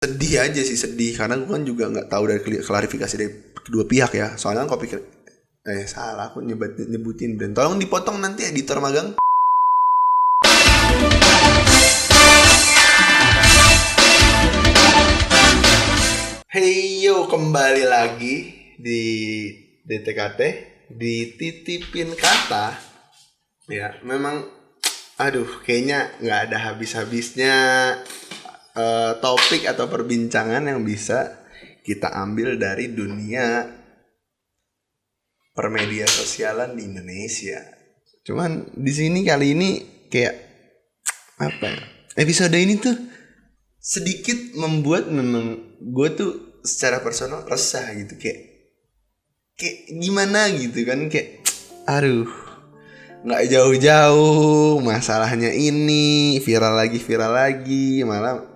Sedih aja sih, sedih karena gue kan juga nggak tahu dari klarifikasi dari kedua pihak ya. Soalnya kan kopi salah aku nyebutin brand. Tolong dipotong nanti editor magang. Hey yo, kembali lagi di DTKT, dititipin kata. Ya memang kayaknya nggak ada habis-habisnya topik atau perbincangan yang bisa kita ambil dari dunia permedia sosialan di Indonesia. Cuman di sini kali ini kayak episode ini tuh sedikit membuat memang gue tuh secara personal resah gitu, kayak gimana gitu kan, kayak nggak jauh-jauh masalahnya ini viral lagi, malah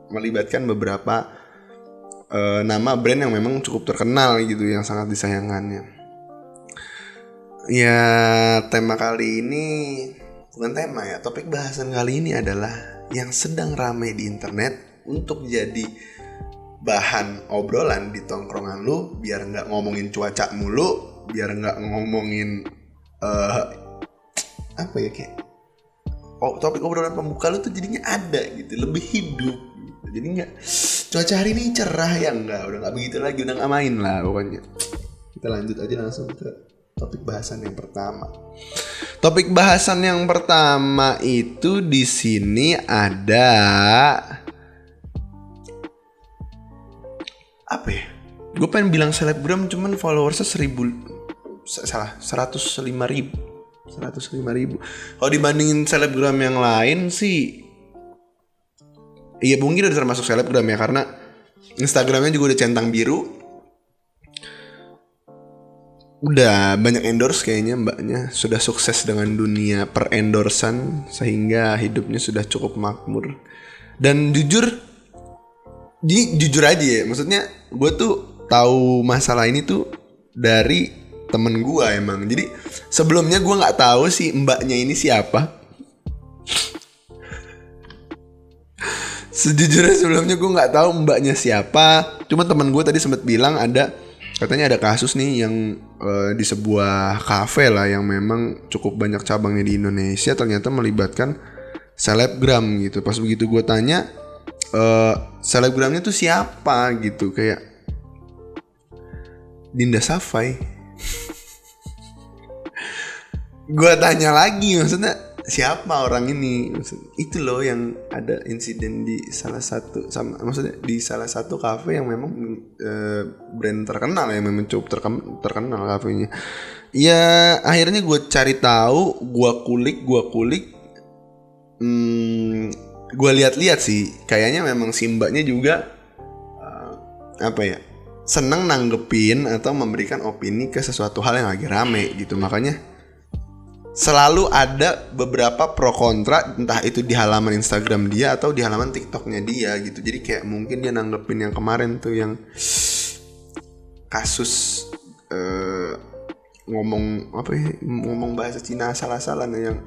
melibatkan beberapa nama brand yang memang cukup terkenal gitu, yang sangat disayangkannya. Ya tema kali ini bukan tema ya, topik bahasan kali ini adalah yang sedang ramai di internet untuk jadi bahan obrolan di tongkrongan lu, biar nggak ngomongin cuaca mulu, biar nggak ngomongin topik obrolan pembuka lu tuh jadinya ada gitu, lebih hidup gitu. Jadi nggak cuaca hari ini cerah ya, udah nggak begitu lagi, udah nggak main lah pokoknya. Kita lanjut aja langsung ke topik bahasan yang pertama. Topik bahasan yang pertama itu di sini ada gue pengen bilang selebgram, cuman followersnya 105.000. Kalau dibandingin selebgram yang lain sih, iya mungkin udah termasuk selebgram ya, karena Instagramnya juga udah centang biru, udah banyak endorse kayaknya mbaknya, sudah sukses dengan dunia per-endorsan sehingga hidupnya sudah cukup makmur. Dan jujur aja ya, maksudnya gue tuh tahu masalah ini tuh dari temen gue emang. Jadi sebelumnya gue nggak tahu si mbaknya ini siapa. Sejujurnya sebelumnya gue nggak tahu mbaknya siapa. Cuma temen gue tadi sempat bilang katanya ada kasus nih yang di sebuah kafe lah yang memang cukup banyak cabangnya di Indonesia, ternyata melibatkan selebgram gitu. Pas begitu gue tanya selebgramnya tuh siapa gitu, kayak Dinda Safai. Gue tanya lagi, maksudnya siapa orang ini? Itu loh yang ada insiden di salah satu kafe yang memang brand terkenal ya, memang cukup terkenal kafenya. Ya akhirnya gue cari tahu, gue kulik, gue lihat-lihat sih, kayaknya memang si mbaknya juga seneng nanggepin atau memberikan opini ke sesuatu hal yang lagi rame gitu. Makanya selalu ada beberapa pro kontra, entah itu di halaman Instagram dia atau di halaman TikToknya dia gitu. Jadi kayak mungkin dia nanggepin yang kemarin tuh yang kasus ngomong bahasa Cina salah-salah yang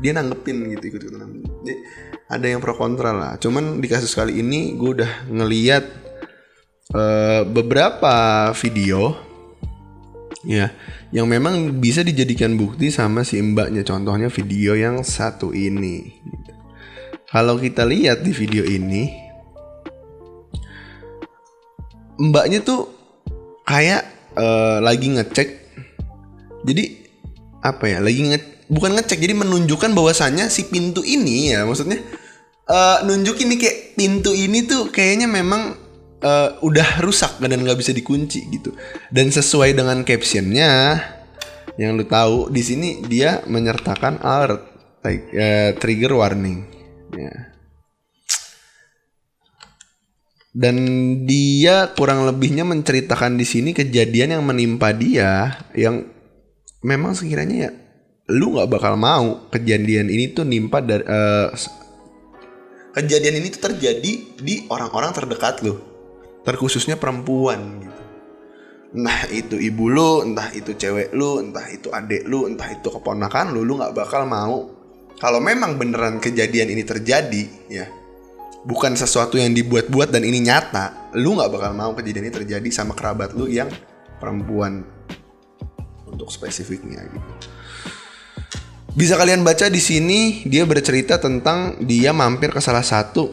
dia nanggepin gitu, ikut-ikutan. Jadi ada yang pro kontra lah. Cuman di kasus kali ini gue udah ngeliat beberapa video ya yang memang bisa dijadikan bukti sama si mbaknya. Contohnya video yang satu ini. Kalau kita lihat di video ini, mbaknya tuh kayak lagi ngecek. Jadi bukan ngecek, jadi menunjukkan bahwasannya si pintu ini ya, maksudnya nunjukin nih kayak pintu ini tuh kayaknya memang udah rusak dan nggak bisa dikunci gitu. Dan sesuai dengan captionnya yang lu tahu, di sini dia menyertakan alert trigger warning ya. Dan dia kurang lebihnya menceritakan di sini kejadian yang menimpa dia, yang memang sekiranya ya lu nggak bakal mau kejadian ini tuh kejadian ini tuh terjadi di orang-orang terdekat lu, terkhususnya perempuan gitu. Entah itu ibu lu, entah itu cewek lu, entah itu adik lu, entah itu keponakan lu nggak bakal mau kalau memang beneran kejadian ini terjadi ya, bukan sesuatu yang dibuat-buat dan ini nyata, lu nggak bakal mau kejadian ini terjadi sama kerabat lu yang perempuan untuk spesifiknya gitu. Bisa kalian baca di sini, dia bercerita tentang dia mampir ke salah satu,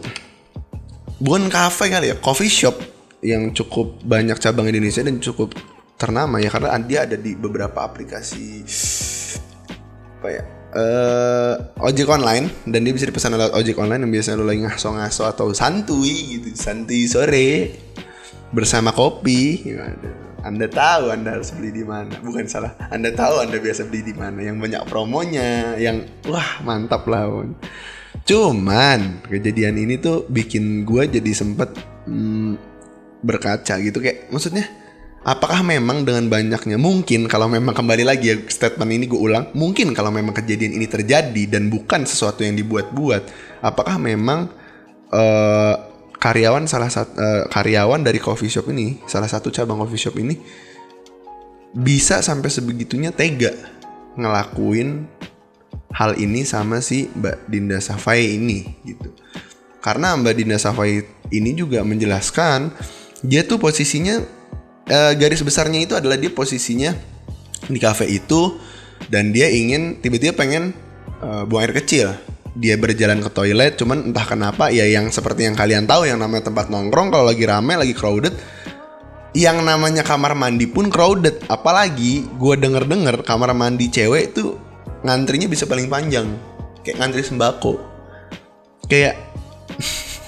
bukan kafe kali ya, coffee shop yang cukup banyak cabang di Indonesia dan cukup ternama ya, karena dia ada di beberapa aplikasi apa ya, ojek online, dan dia bisa dipesan lewat ojek online yang biasanya lu lagi ngaso-ngaso atau santuy gitu, santuy sore bersama kopi. Anda tahu Anda harus beli di mana, bukan salah. Anda tahu Anda biasa beli di mana, yang banyak promonya, yang wah mantap lah. Cuman kejadian ini tuh bikin gue jadi sempet berkaca gitu, kayak maksudnya apakah memang dengan banyaknya, mungkin kalau memang kembali lagi ya statement ini gue ulang, mungkin kalau memang kejadian ini terjadi dan bukan sesuatu yang dibuat-buat, apakah memang karyawan dari coffee shop ini, salah satu cabang coffee shop ini, bisa sampai sebegitunya tega ngelakuin hal ini sama si Mbak Dinda Safai ini gitu. Karena Mbak Dinda Safai ini juga menjelaskan dia tuh posisinya, garis besarnya itu adalah dia posisinya di kafe itu dan dia ingin tiba-tiba pengen buang air kecil. Dia berjalan ke toilet, cuman entah kenapa ya, yang seperti yang kalian tahu yang namanya tempat nongkrong kalau lagi rame, lagi crowded, yang namanya kamar mandi pun crowded. Apalagi gue denger kamar mandi cewek itu ngantrinya bisa paling panjang, kayak ngantri sembako. Kayak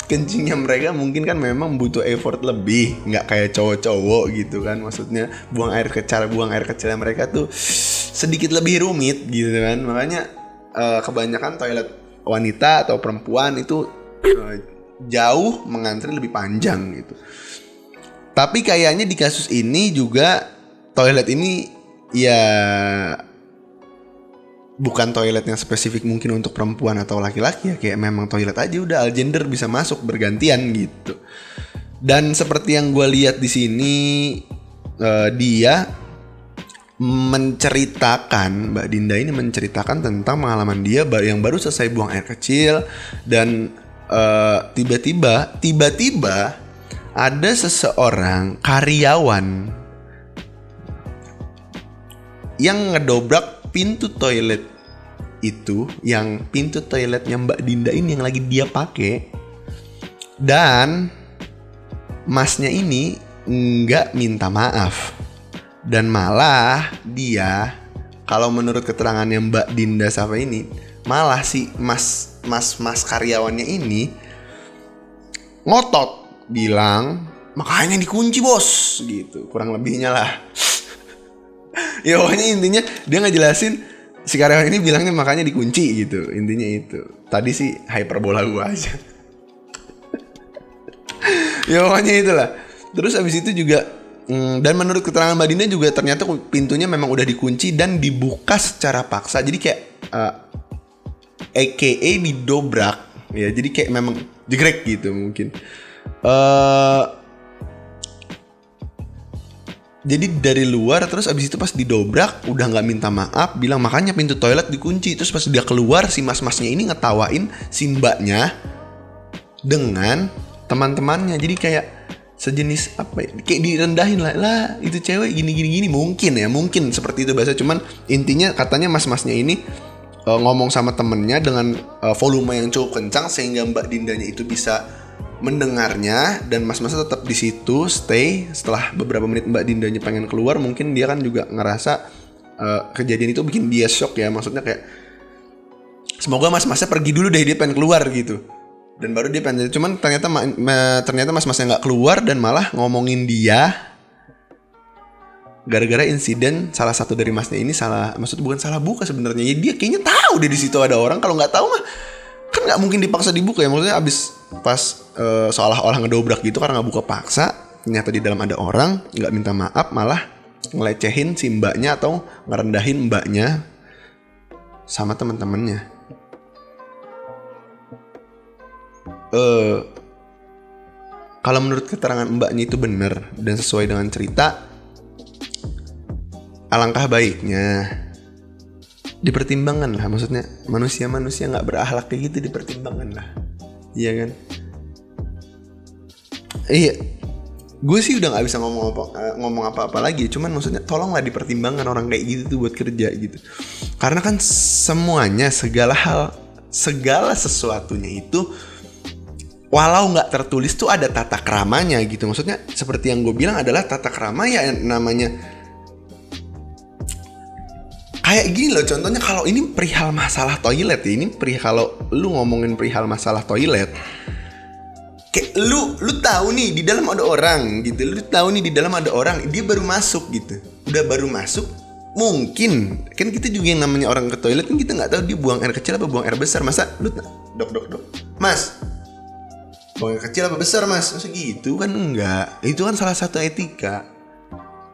kencingnya mereka mungkin kan memang butuh effort lebih, nggak kayak cowok-cowok gitu kan. Maksudnya buang air kecilnya mereka tuh sedikit lebih rumit gitu kan. Makanya kebanyakan toilet wanita atau perempuan itu jauh mengantri lebih panjang gitu. Tapi kayaknya di kasus ini juga toilet ini ya bukan toilet yang spesifik mungkin untuk perempuan atau laki-laki ya, kayak memang toilet aja udah all gender bisa masuk bergantian gitu. Dan seperti yang gue lihat di sini, dia menceritakan, Mbak Dinda ini menceritakan tentang pengalaman dia yang baru selesai buang air kecil dan tiba-tiba ada seseorang karyawan yang ngedobrak pintu toilet itu, yang pintu toiletnya Mbak Dinda ini yang lagi dia pakai, dan masnya ini nggak minta maaf. Dan malah dia, kalau menurut keterangannya Mbak Dinda Safai ini, malah si mas karyawannya ini ngotot bilang makanya dikunci bos gitu, kurang lebihnya lah. Ya pokoknya intinya dia ngejelasin si karyawan ini bilangnya makanya dikunci gitu, intinya itu. Tadi sih hyperbola gua aja. Ya pokoknya itulah. Terus abis itu juga dan menurut keterangan Mbak Dinda juga ternyata pintunya memang udah dikunci dan dibuka secara paksa. Jadi kayak AKA didobrak ya. Jadi kayak memang jegrek gitu mungkin. Jadi dari luar, terus abis itu pas didobrak udah nggak minta maaf, bilang makanya pintu toilet dikunci. Terus pas dia keluar, si mas-masnya ini ngetawain si mbaknya dengan teman-temannya. Jadi kayak sejenis apa ya, kayak direndahin lah itu cewek gini mungkin seperti itu bahasa. Cuman intinya katanya mas-masnya ini ngomong sama temennya dengan volume yang cukup kencang sehingga Mbak Dindanya itu bisa mendengarnya, dan mas-masnya tetap di situ stay. Setelah beberapa menit Mbak Dindanya pengen keluar, mungkin dia kan juga ngerasa kejadian itu bikin dia shock ya, maksudnya kayak semoga mas-masnya pergi dulu deh, dia pengen keluar gitu. Dan baru dia pengen, cuman ternyata mas-masnya nggak keluar dan malah ngomongin dia gara-gara insiden salah satu dari masnya ini salah, maksud bukan salah buka sebenarnya. Ya, dia kayaknya tahu deh di situ ada orang. Kalau nggak tahu mah kan nggak mungkin dipaksa dibuka ya. Maksudnya abis pas seolah-olah ngedobrak gitu karena nggak buka paksa, ternyata di dalam ada orang, nggak minta maaf, malah ngelecehin si mbaknya atau ngerendahin mbaknya sama teman-temannya. Kalau menurut keterangan mbaknya itu benar dan sesuai dengan cerita, alangkah baiknya dipertimbangkan lah. Maksudnya manusia nggak berakhlak kayak gitu dipertimbangkan lah, iya kan? Iya, gue sih udah nggak bisa ngomong apa-apa lagi. Cuman maksudnya tolonglah dipertimbangkan orang kayak gitu tuh buat kerja gitu. Karena kan semuanya, segala hal, segala sesuatunya itu walau nggak tertulis tuh ada tata keramanya gitu. Maksudnya seperti yang gue bilang adalah tata krama ya, namanya kayak gini loh. Contohnya kalau ini perihal masalah toilet ya, ini kalau lu ngomongin perihal masalah toilet, kayak lu tahu nih di dalam ada orang gitu, lu tahu nih di dalam ada orang, dia baru masuk gitu, udah baru masuk, mungkin kan kita juga yang namanya orang ke toilet kan kita nggak tahu dia buang air kecil apa buang air besar. Masa lu dok mas buang air kecil apa besar mas, masa gitu kan? Enggak, itu kan salah satu etika.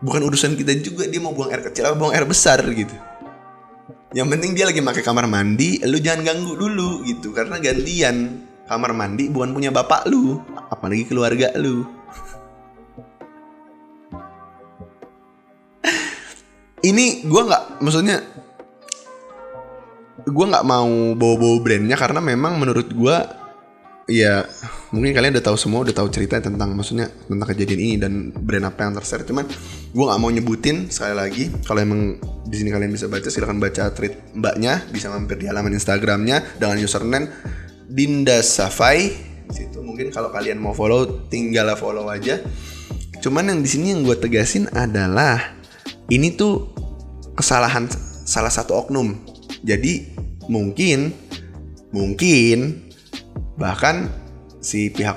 Bukan urusan kita juga dia mau buang air kecil apa buang air besar gitu. Yang penting dia lagi pakai kamar mandi, lu jangan ganggu dulu gitu, karena gantian kamar mandi bukan punya bapak lu, apalagi keluarga lu. Ini gue nggak mau bawa-bawa brandnya, karena memang menurut gue ya mungkin kalian udah tahu semua, udah tahu cerita tentang kejadian ini dan brand apa yang terseret. Cuman gue nggak mau nyebutin. Sekali lagi, kalau emang di sini kalian bisa baca, silakan baca tweet mbaknya, bisa mampir di halaman Instagramnya dengan username Dinda Safai. Situ mungkin kalau kalian mau follow, tinggal follow aja. Cuman yang di sini yang gue tegasin adalah ini tuh kesalahan salah satu oknum. Jadi mungkin bahkan si pihak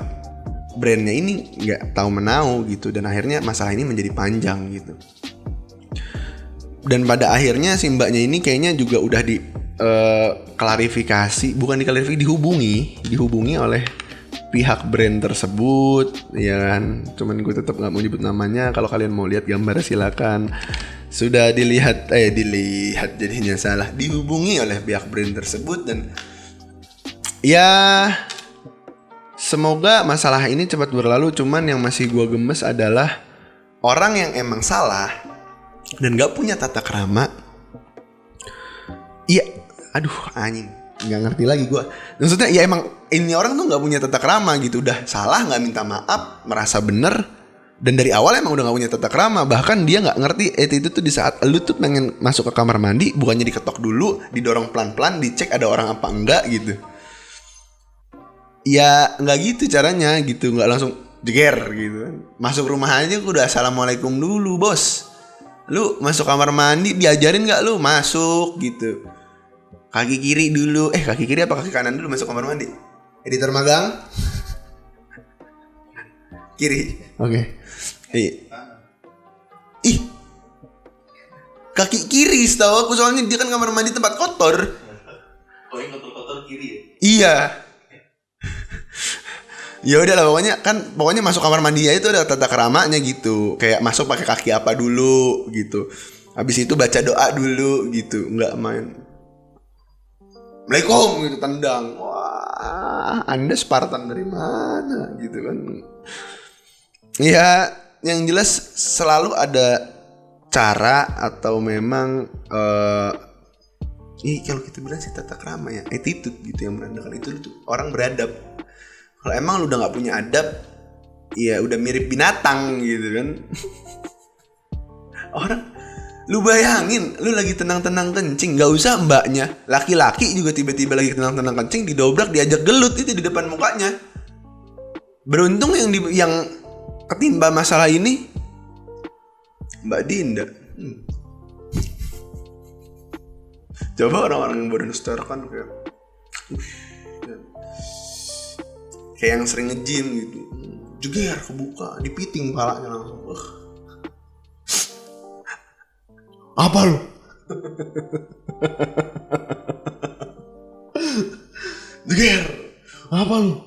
brandnya ini nggak tahu menau gitu, dan akhirnya masalah ini menjadi panjang gitu. Dan pada akhirnya si mbaknya ini kayaknya juga udah dihubungi oleh pihak brand tersebut, ya kan. Cuman gue tetap nggak mau nyebut namanya. Kalau kalian mau lihat gambar silakan. Sudah dilihat jadinya salah, dihubungi oleh pihak brand tersebut. Dan ya semoga masalah ini cepat berlalu. Cuman yang masih gue gemes adalah orang yang emang salah dan gak punya tata krama. Iya, aduh anjing, gak ngerti lagi gue. Maksudnya ya emang ini orang tuh gak punya tata krama gitu. Udah salah gak minta maaf, merasa bener, dan dari awal emang udah gak punya tata krama. Bahkan dia gak ngerti itu tuh di saat lu tuh pengen masuk ke kamar mandi, bukannya diketok dulu, didorong pelan-pelan, dicek ada orang apa enggak gitu. Ya nggak gitu caranya gitu, nggak langsung jeger gitu kan. Masuk rumah aja udah assalamualaikum dulu bos. Lu masuk kamar mandi diajarin nggak lu masuk gitu, kaki kiri dulu, kaki kiri apa kaki kanan dulu masuk kamar mandi? Editor magang kiri, oke. Ih, kaki kiri setahu aku, soalnya dia kan kamar mandi tempat kotor. Oh yang kotor kiri ya? Iya. Ya udah lah, pokoknya masuk kamar mandi itu ada tata keramanya gitu. Kayak masuk pakai kaki apa dulu gitu. Habis itu baca doa dulu gitu, nggak main Assalamualaikum gitu tendang. Wah, Anda Spartan dari mana gitu kan. Ya, yang jelas selalu ada cara atau memang kalau kita bilang sih tata krama ya, attitude gitu yang menandakan itu tuh orang beradab. Kalau emang lu udah gak punya adab, ya udah mirip binatang gitu kan. Orang, lu bayangin, lu lagi tenang-tenang kencing, gak usah mbaknya, laki-laki juga tiba-tiba lagi tenang-tenang kencing, didobrak, diajak gelut itu di depan mukanya. Beruntung yang ketimba masalah ini Mbak Dinda. Coba orang-orang yang baru kan kayak yang sering nge-gym gitu, jeger kebuka, dipiting palanya langsung. Apa lu? Jeger, apa lu?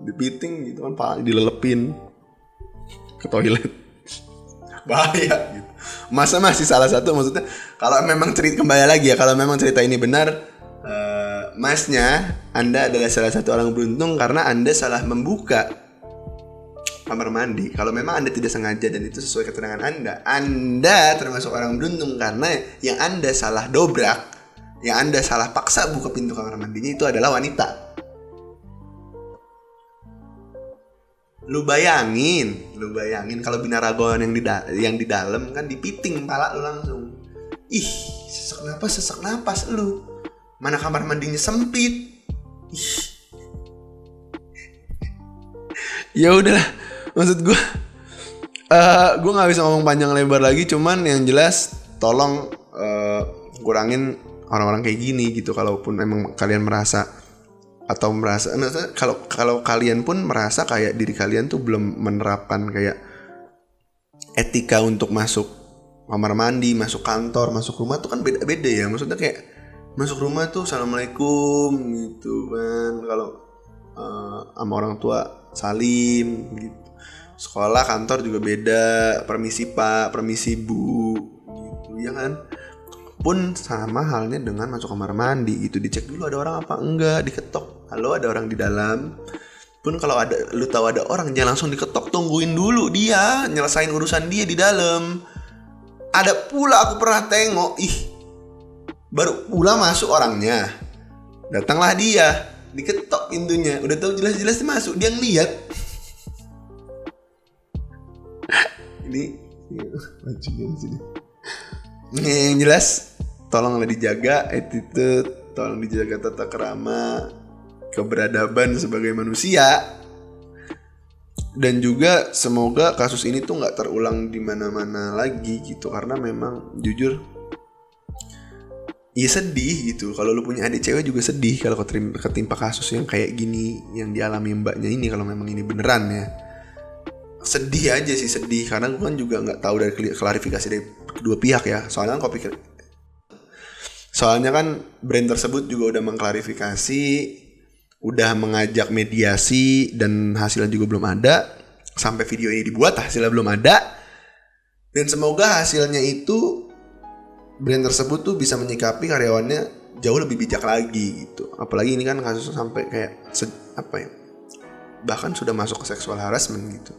Dipiting gitu kan, palanya dilelepin ke toilet. Bahaya gitu. Masa masih salah satu, maksudnya kalau memang kembali lagi ya, kalau memang cerita ini benar, masnya, Anda adalah salah satu orang beruntung karena Anda salah membuka kamar mandi. Kalau memang Anda tidak sengaja dan itu sesuai keterangan Anda termasuk orang beruntung karena yang Anda salah dobrak, yang Anda salah paksa buka pintu kamar mandinya itu adalah wanita. Lu bayangin kalau binaragaan yang di dalam kan dipiting pala lu langsung. Ih, sesak napas lu. Mana kamar mandinya sempit. Ih. Ya udahlah, maksud gue nggak bisa ngomong panjang lebar lagi, cuman yang jelas tolong kurangin orang-orang kayak gini gitu. Kalaupun emang kalian merasa kalau kalian pun merasa kayak diri kalian tuh belum menerapkan kayak etika untuk masuk kamar mandi, masuk kantor, masuk rumah tuh kan beda-beda ya. Maksudnya kayak masuk rumah tuh assalamualaikum gitu kan, kalau sama orang tua salim gitu. Sekolah, kantor juga beda, permisi pak, permisi bu gitu ya kan. Pun sama halnya dengan masuk kamar mandi gitu, dicek dulu ada orang apa enggak, diketok, halo ada orang di dalam. Pun kalau lu tahu ada orang, jangan langsung diketok, tungguin dulu dia nyelesain urusan dia di dalam. Ada pula aku pernah tengok, baru pula masuk orangnya, datanglah dia, diketok pintunya, udah tahu jelas-jelas dia masuk, dia ngeliat. Ini yang jelas tolonglah dijaga attitude, tolong dijaga tata krama, keberadaban sebagai manusia. Dan juga semoga kasus ini tuh nggak terulang di mana-mana lagi gitu, karena memang jujur ya sedih gitu. Kalau lu punya adik cewek juga sedih kalau ketimpa kasus yang kayak gini yang dialami mbaknya ini, kalau memang ini beneran ya. Sedih aja sih, sedih karena gue kan juga nggak tahu dari klarifikasi dari kedua pihak ya. Soalnya kan brand tersebut juga udah mengklarifikasi, udah mengajak mediasi, dan hasilnya juga belum ada. Sampai video ini dibuat hasilnya belum ada. Dan semoga hasilnya itu brand tersebut tuh bisa menyikapi karyawannya jauh lebih bijak lagi gitu. Apalagi ini kan kasusnya sampai kayak bahkan sudah masuk ke sexual harassment gitu.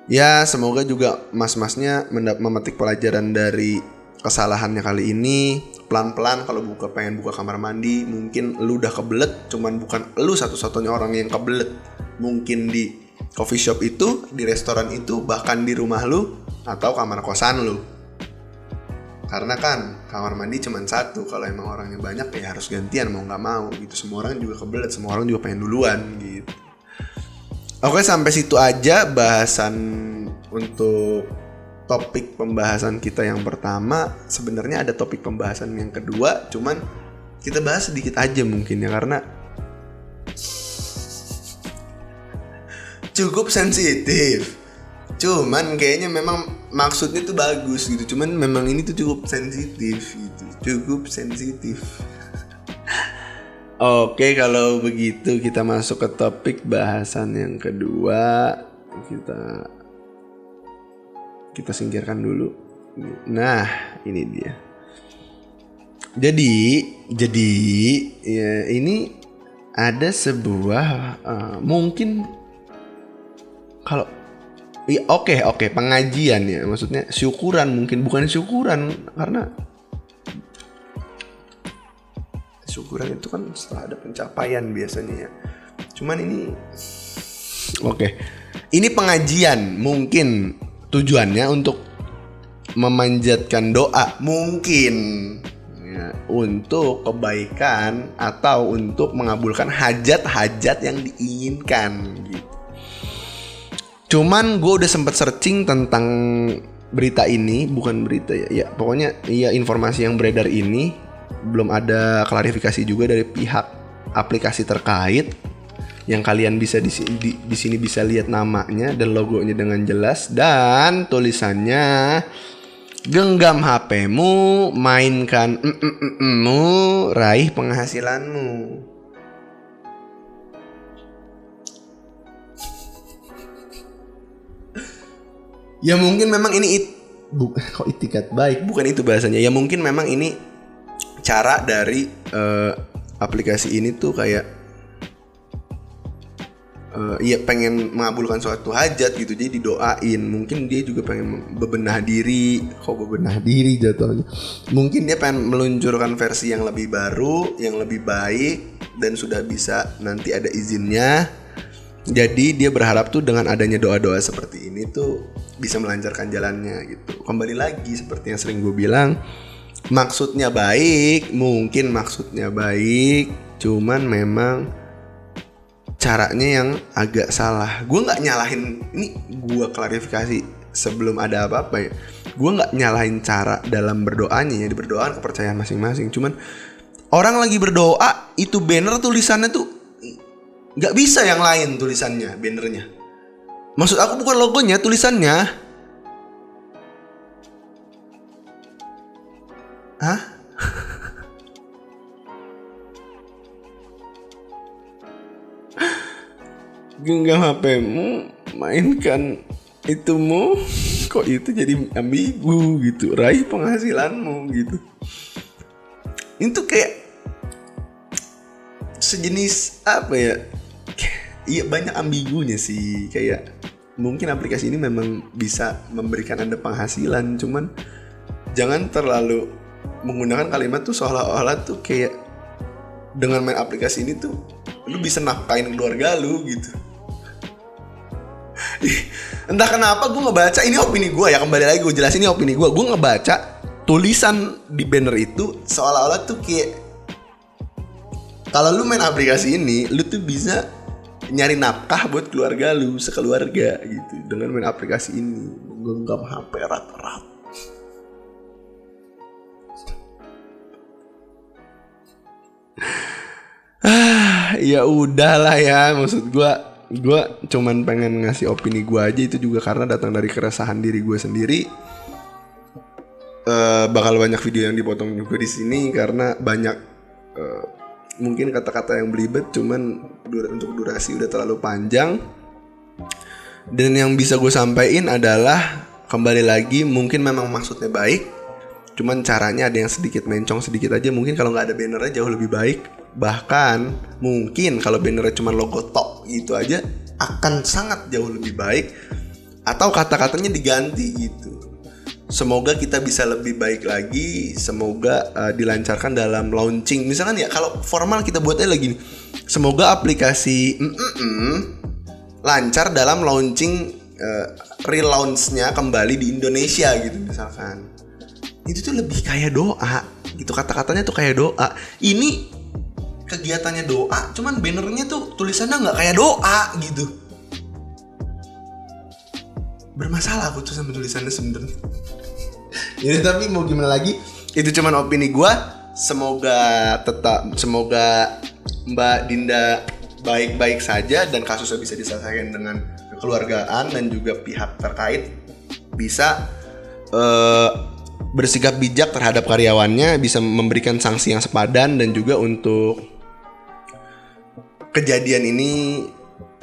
Ya semoga juga mas-masnya memetik pelajaran dari kesalahannya kali ini. Pelan-pelan kalau pengen buka kamar mandi, mungkin lu udah kebelet, cuman bukan lu satu-satunya orang yang kebelet. Mungkin di coffee shop itu, di restoran itu, bahkan di rumah lu atau kamar kosan lu. Karena kan kamar mandi cuman satu, kalau emang orangnya banyak ya harus gantian mau gak mau gitu. Semua orang juga kebelet, semua orang juga pengen duluan gitu. Oke, sampai situ aja bahasan untuk topik pembahasan kita yang pertama. Sebenarnya ada topik pembahasan yang kedua, cuman kita bahas sedikit aja mungkin ya, karena cukup sensitif. Cuman kayaknya memang maksudnya tuh bagus gitu, cuman memang ini tuh cukup sensitif gitu, cukup sensitif. Oke, kalau begitu kita masuk ke topik bahasan yang kedua. Kita singkirkan dulu. Nah, ini dia. Jadi ya ini ada sebuah mungkin kalau ya oke, pengajian ya, maksudnya syukuran, mungkin bukan syukuran, karena syukuran itu kan setelah ada pencapaian biasanya ya. Cuman ini ini pengajian, mungkin tujuannya untuk memanjatkan doa, mungkin ya, untuk kebaikan atau untuk mengabulkan hajat-hajat yang diinginkan gitu. Cuman gue udah sempet searching tentang berita ini, bukan berita ya pokoknya ya informasi yang beredar ini. Belum ada klarifikasi juga dari pihak aplikasi terkait, yang kalian bisa di sini bisa lihat namanya dan logonya dengan jelas, dan tulisannya genggam HP-mu, mainkan raih penghasilanmu. Ya mungkin memang ini kok itikat baik, bukan itu bahasanya. Ya mungkin memang ini cara dari aplikasi ini tuh kayak ya pengen mengabulkan suatu hajat gitu, jadi didoain. Mungkin dia juga pengen bebenah diri jatuhnya. Mungkin dia pengen meluncurkan versi yang lebih baru, yang lebih baik, dan sudah bisa nanti ada izinnya. Jadi dia berharap tuh dengan adanya doa-doa seperti ini tuh bisa melancarkan jalannya gitu. Kembali lagi seperti yang sering gue bilang, maksudnya baik, mungkin maksudnya baik, cuman memang caranya yang agak salah. Gue nggak nyalahin, ini gue klarifikasi sebelum ada apa-apa ya. Gue nggak nyalahin cara dalam berdoanya ya, di berdoa kepercayaan masing-masing. Cuman orang lagi berdoa itu banner tulisannya tuh nggak bisa yang lain tulisannya, bannernya. Maksud aku bukan logonya, tulisannya. Hah? Genggam HP-mu, mainkan itumu, kok itu jadi ambigu gitu, raih penghasilanmu gitu. Itu kayak sejenis apa ya? Iya, banyak ambigunya sih. Kayak mungkin aplikasi ini memang bisa memberikan Anda penghasilan, cuman jangan terlalu menggunakan kalimat tuh seolah-olah tuh kayak dengan main aplikasi ini tuh lu bisa nafkain keluarga lu gitu. Entah kenapa gue ngebaca, ini opini gue ya, kembali lagi gue jelasin ini opini gue ngebaca tulisan di banner itu seolah-olah tuh kayak kalau lu main aplikasi ini lu tuh bisa nyari nafkah buat keluarga lu sekeluarga gitu dengan main aplikasi ini, genggam HP rat-rat. Ya udahlah ya, maksud gue cuman pengen ngasih opini gue aja, itu juga karena datang dari keresahan diri gue sendiri. Bakal banyak video yang dipotong juga di sini karena banyak mungkin kata-kata yang belibet, cuman untuk durasi udah terlalu panjang. Dan yang bisa gue sampaikan adalah kembali lagi, mungkin memang maksudnya baik, cuman caranya ada yang sedikit mencong sedikit aja. Mungkin kalau nggak ada bannernya jauh lebih baik. Bahkan mungkin kalau bannernya cuma logo tok gitu aja akan sangat jauh lebih baik, atau kata-katanya diganti gitu. Semoga kita bisa lebih baik lagi. Semoga dilancarkan dalam launching. Misalkan ya kalau formal kita buatnya lagi nih, semoga aplikasi lancar dalam launching, relaunchnya kembali di Indonesia gitu misalkan. Itu tuh lebih kayak doa gitu, kata-katanya tuh kayak doa. Ini kegiatannya doa, cuman bannernya tuh tulisannya nggak kayak doa gitu. Bermasalah aku tuh sama tulisannya sebenarnya. Ya tapi mau gimana lagi, itu cuman opini gue. Semoga Mbak Dinda baik-baik saja dan kasusnya bisa diselesaikan dengan kekeluargaan, dan juga pihak terkait bisa bersikap bijak terhadap karyawannya, bisa memberikan sanksi yang sepadan. Dan juga untuk kejadian ini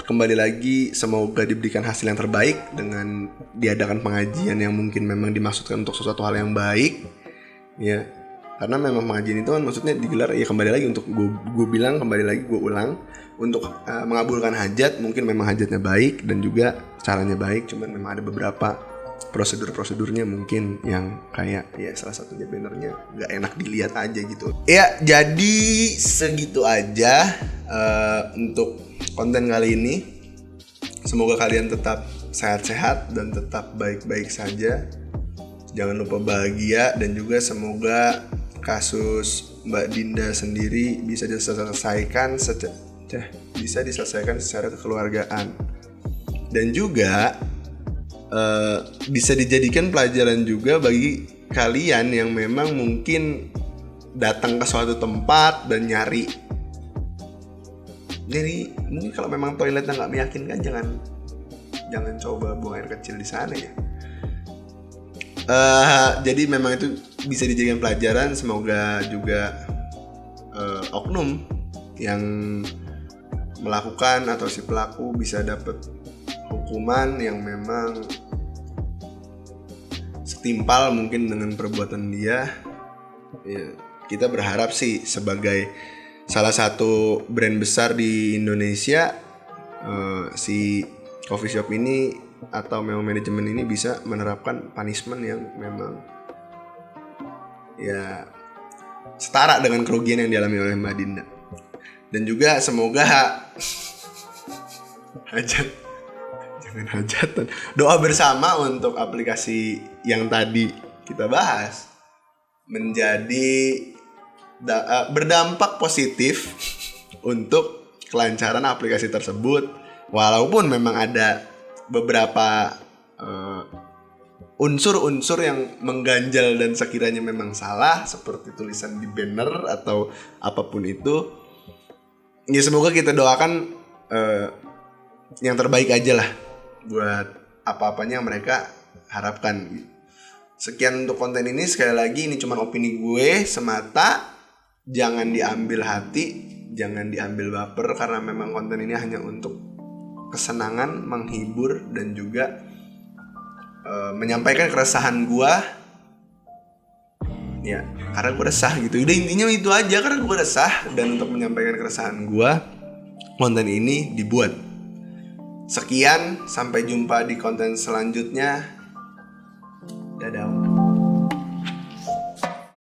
kembali lagi semoga diberikan hasil yang terbaik dengan diadakan pengajian yang mungkin memang dimaksudkan untuk sesuatu hal yang baik ya. Karena memang pengajian itu kan maksudnya digelar ya, kembali lagi untuk gue bilang, kembali lagi gue ulang, untuk mengabulkan hajat. Mungkin memang hajatnya baik dan juga caranya baik, cuman memang ada beberapa prosedurnya mungkin yang kayak ya salah satunya bannernya nggak enak dilihat aja gitu ya. Jadi segitu aja untuk konten kali ini. Semoga kalian tetap sehat-sehat dan tetap baik-baik saja. Jangan lupa bahagia, dan juga semoga kasus Mbak Dinda sendiri bisa diselesaikan secara kekeluargaan, dan juga bisa dijadikan pelajaran juga bagi kalian yang memang mungkin datang ke suatu tempat dan nyari. Jadi mungkin kalau memang toiletnya nggak meyakinkan, jangan coba buang air kecil di sana ya. Jadi memang itu bisa dijadikan pelajaran. Semoga juga oknum yang melakukan atau si pelaku bisa dapat hukuman yang memang setimpal mungkin dengan perbuatan dia ya. Kita berharap sih sebagai salah satu brand besar di Indonesia, si coffee shop ini atau memang manajemen ini bisa menerapkan punishment yang memang ya setara dengan kerugian yang dialami oleh Mbak Dinda. Dan juga semoga hajat, jangan hajatan. Doa bersama untuk aplikasi yang tadi kita bahas menjadi berdampak positif untuk kelancaran aplikasi tersebut, walaupun memang ada beberapa unsur-unsur yang mengganjal dan sekiranya memang salah, seperti tulisan di banner atau apapun itu. Ya semoga kita doakan yang terbaik aja lah buat apa-apanya yang mereka harapkan. Sekian untuk konten ini. Sekali lagi ini cuma opini gue semata, jangan diambil hati, jangan diambil baper, karena memang konten ini hanya untuk kesenangan, menghibur, dan juga menyampaikan keresahan gue. Ya, karena gue resah gitu. Udah intinya itu aja, karena gue resah, dan untuk menyampaikan keresahan gue, konten ini dibuat. Sekian, sampai jumpa di konten selanjutnya. Dadah.